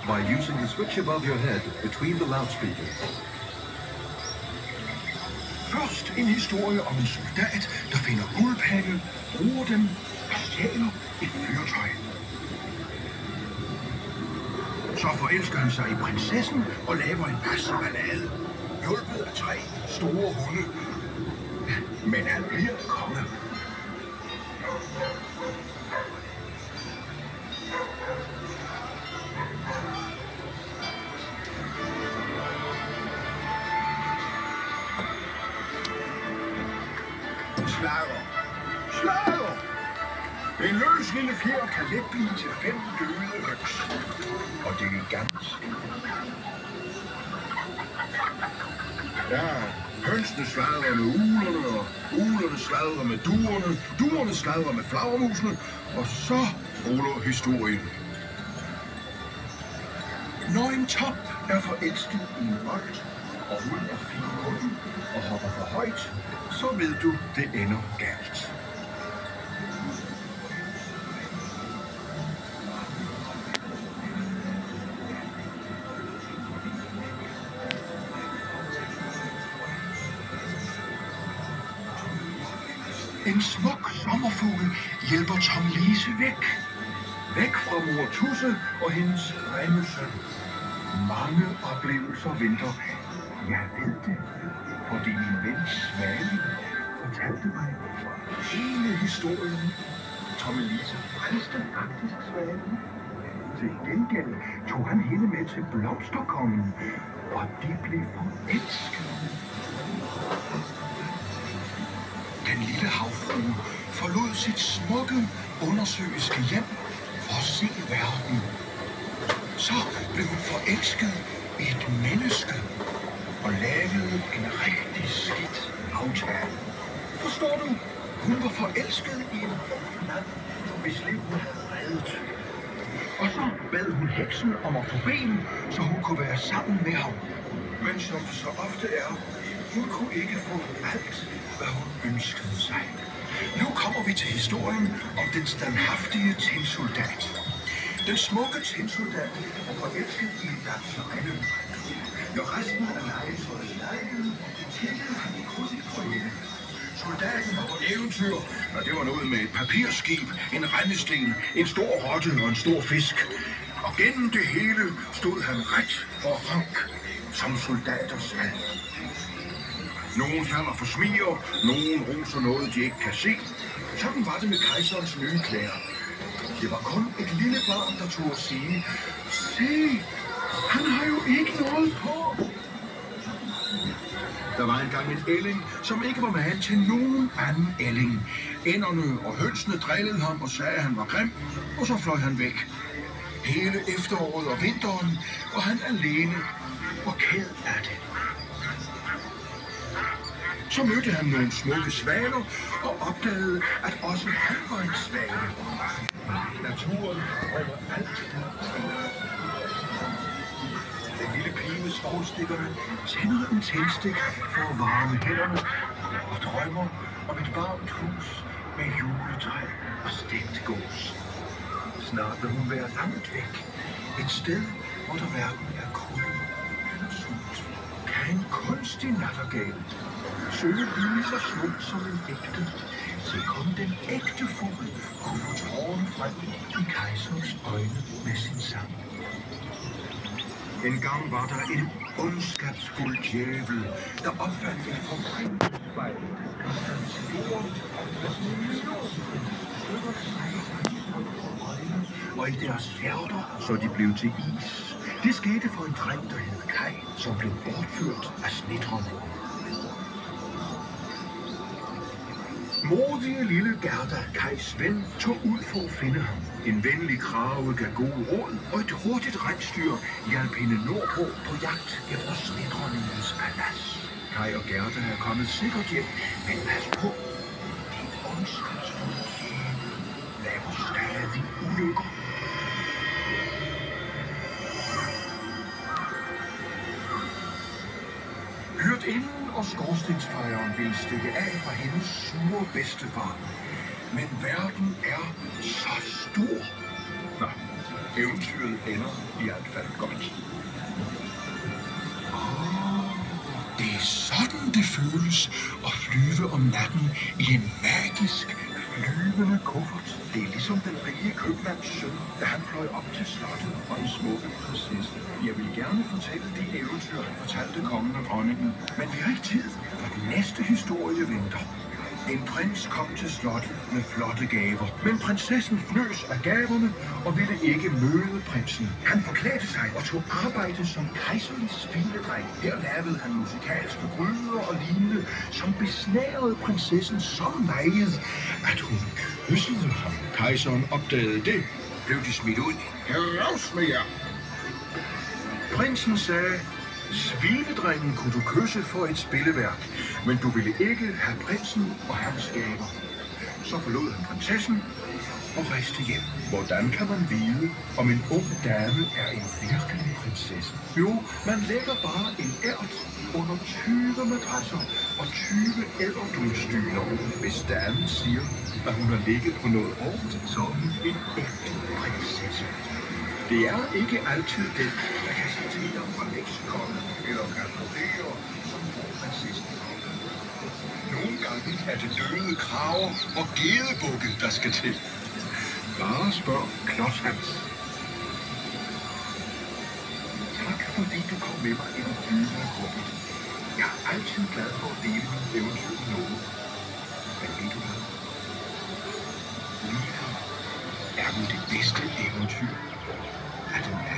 by using the switch above your head between the loudspeakers. Først en historie om en soldat, der finder guldpenge, bruger dem og stjæler et fyrtøj. Så forelsker han sig i prinsessen og laver en masse ballade, hjulpet af 3 store hunde. Men han bliver konge. Slager! En løs lille fjer kan let blive til 5 døde høns. Og det er ganske. Ja, hønsene sladrer med ulerne, og ulerne sladrer med duerne, duerne sladrer med flagermusene, og så ruller historien. Når en top er forelsket i en bold, og hun er fin på den og hopper for højt, så ved du, det ender galt. En smuk sommerfugl hjælper Tom Lise væk. Væk fra mor Tusse og hendes grimme søn. Mange oplevelser venter. Jeg ved det, fordi min ven Svane fortalte mig hele historien. Tom Lise frelste faktisk Svane. Til gengæld tog han hende med til Blomsterkongen, og de blev forelskede. Den lille havfrue forlod sit smukke, undersøiske hjem for at se verden. Så blev hun forelsket i et menneske og lavede en rigtig skidt aftale. Forstår du? Hun var forelsket i en ung mand, hvis liv hun havde reddet. Og så bad hun heksen om at få ben, så hun kunne være sammen med ham. Men som det så ofte er, hun kunne ikke få alt, hvad hun ønskede sig. Nu kommer vi til historien om den standhaftige tinsoldat. Den smukke tinsoldat er forelsket i en danserinde. Når resten af legetøjet legede, tænkte han i krydset. Soldaten var på eventyr, og det var noget med et papirskib, en rendesten, en stor rotte og en stor fisk. Og gennem det hele stod han ret og rank, som soldater skal. Nogen falder for smiger, nogen roser noget, de ikke kan se. Sådan var det med kejserens nye klæder. Det var kun et lille barn, der tog at sige, se, han har jo ikke noget på. Der var engang en ælling, som ikke var med til nogen anden ælling. Ænderne og hønsene drillede ham og sagde, at han var grim, og så fløj han væk. Hele efteråret og vinteren var han alene og ked af det. Så mødte han nogle smukke svaner og opdagede, at også han var en svane. Naturen over alt. Den lille pige med svovlstikkerne tænder en tændstik for at varme hænderne og drømmer om et varmt hus med juletræ og stegt gås. Snart vil hun være langt væk. Et sted, hvor der hverken er kulde eller sult. Kan en kunstig nattergal søge blive så smuk som en ægte, så kun den ægte fugl kunne få tårerne frem i kejserens øjne med sin sang. En gang var der en ondskabsfuld djævel, der opfandt et forvrænget spejl. Og i deres hjerter, så de blev til is. Det skete for en dreng, der hed Kai, som blev bortført af snedronningen. Modige lille Gerda, Kajs ven, tog ud for at finde ham. En venlig krage gav gode råd, og et hurtigt rensdyr hjalp hende nordpå på jagt efter snedronningens palads. Kaj og Gerda er kommet sikkert hjem, men pas på. De ondskabsfulde laver stadig ulykker. Hyrdinden og skorstensfejeren ville stikke af fra hendes sure bedstefar. Men verden er så stor. Nå, Eventyret ender i hvert fald godt. Det er sådan, det føles at flyve om natten i en magisk flyvende kuffert. Det er ligesom den rige købmands søn, da han fløj op til slottet og en smukke prinsesse. Jeg vil gerne fortælle de eventyr, han fortalte kongen og dronningen. Men vi har ikke tid, for den næste historie venter. En prins kom til slottet med flotte gaver, men prinsessen fnøs af gaverne og ville ikke møde prinsen. Han forklædte sig og tog arbejde som kejserlig svinedreng. Her lavede han musikalske gryder og lignende, som besnærede prinsessen så meget, at hun kyssede ham. Kejseren opdagede det. Blev de smidt ud? Heraus med jer! Prinsen sagde: Svinedrengen kunne du kysse for et spilleværk, men du ville ikke have prinsen og hans gaver. Så forlod han prinsessen og rejste hjem. Hvordan kan man vide, om en ung dame er en virkelig prinsesse? Jo, man lægger bare en ært under 20 madrasser og 20 æderdulstyner. Hvis damen siger, at hun har ligget på noget hårdt, så er hun en ægte prinsesse. Det er ikke altid den, der kan citere fra leksikon eller kan vurdere, som får prinsessen. Nogle gange er det døde kraver og gedebukke, der skal til. Bare spørg Klods Hans. Tak fordi du kom med mig i den flyvende kuffert. Jeg er altid glad for at dele mine eventyr med nogen. Men ved du hvad? Livet er nu det bedste eventyr af dem alle.